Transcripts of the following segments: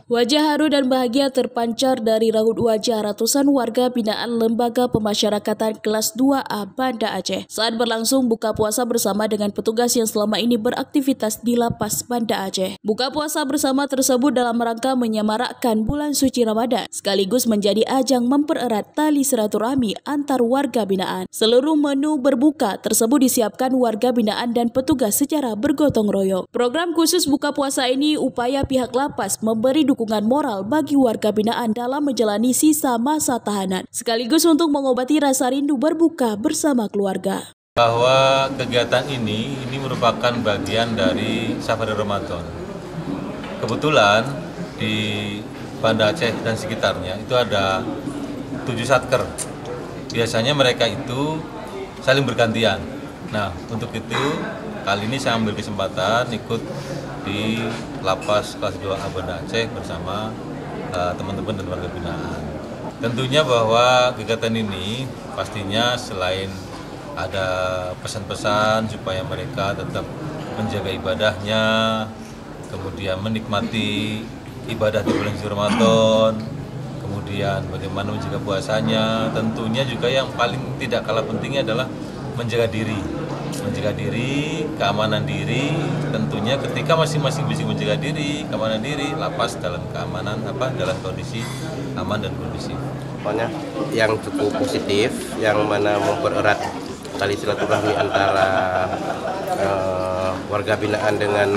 Wajah haru dan bahagia terpancar dari raut wajah ratusan warga binaan Lembaga Pemasyarakatan Kelas 2A Banda Aceh saat berlangsung buka puasa bersama dengan petugas yang selama ini beraktivitas di Lapas Banda Aceh. Buka puasa bersama tersebut dalam rangka menyemarakkan bulan suci Ramadan, sekaligus menjadi ajang mempererat tali silaturahmi antar warga binaan. Seluruh menu berbuka tersebut disiapkan warga binaan dan petugas secara bergotong royong. Program khusus buka puasa ini upaya pihak lapas memberi dukungan moral bagi warga binaan dalam menjalani sisa masa tahanan, sekaligus untuk mengobati rasa rindu berbuka bersama keluarga. Bahwa kegiatan ini merupakan bagian dari Safari Ramadan. Kebetulan di Banda Aceh dan sekitarnya itu ada 7 satker. Biasanya mereka itu saling bergantian. Nah, untuk itu kali ini saya ambil kesempatan ikut di Lapas Kelas 2A Banda Aceh bersama teman-teman dan warga binaan. Tentunya bahwa kegiatan ini pastinya selain ada pesan-pesan supaya mereka tetap menjaga ibadahnya, kemudian menikmati ibadah di bulan suci Ramadan, kemudian bagaimana menjaga puasanya. Tentunya juga yang paling tidak kalah pentingnya adalah menjaga diri, keamanan diri. Tentunya ketika masing-masing bisa menjaga diri, keamanan diri, lapas dalam keamanan dalam kondisi aman dan kondusif. Pokoknya yang cukup positif, yang mana mempererat tali silaturahmi antara warga binaan dengan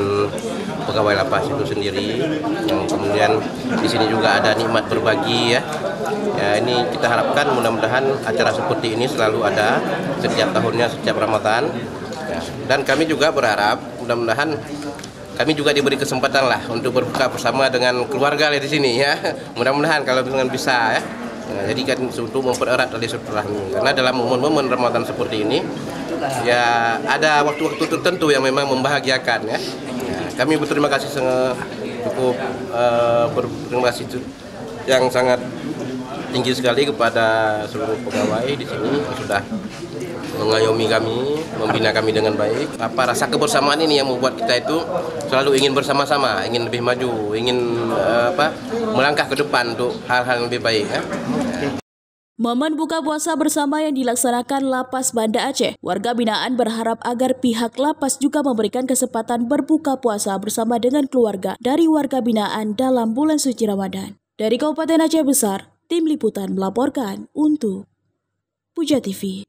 pegawai lapas itu sendiri. Yang kemudian di sini juga ada nikmat berbagi ya. Ya, ini kita harapkan mudah-mudahan acara seperti ini selalu ada setiap tahunnya, setiap Ramadan. Ya, dan kami juga berharap mudah-mudahan kami juga diberi kesempatan lah untuk berbuka bersama dengan keluarga di sini ya. Mudah-mudahan kalau bisa ya. Nah, jadi kan untuk mempererat tali silaturahmi. Karena dalam momen-momen Ramadan seperti ini ya ada waktu-waktu tertentu yang memang membahagiakan ya. Ya, kami berterima kasih berterima kasih yang sangat tinggi sekali kepada seluruh pegawai di sini yang sudah mengayomi kami, membina kami dengan baik. Rasa kebersamaan ini yang membuat kita itu selalu ingin bersama-sama, ingin lebih maju, ingin melangkah ke depan untuk hal-hal yang lebih baik. Ya. Momen buka puasa bersama yang dilaksanakan Lapas Banda Aceh, warga binaan berharap agar pihak lapas juga memberikan kesempatan berbuka puasa bersama dengan keluarga dari warga binaan dalam bulan suci Ramadan. Dari Kabupaten Aceh Besar, Tim Liputan melaporkan untuk Puja TV.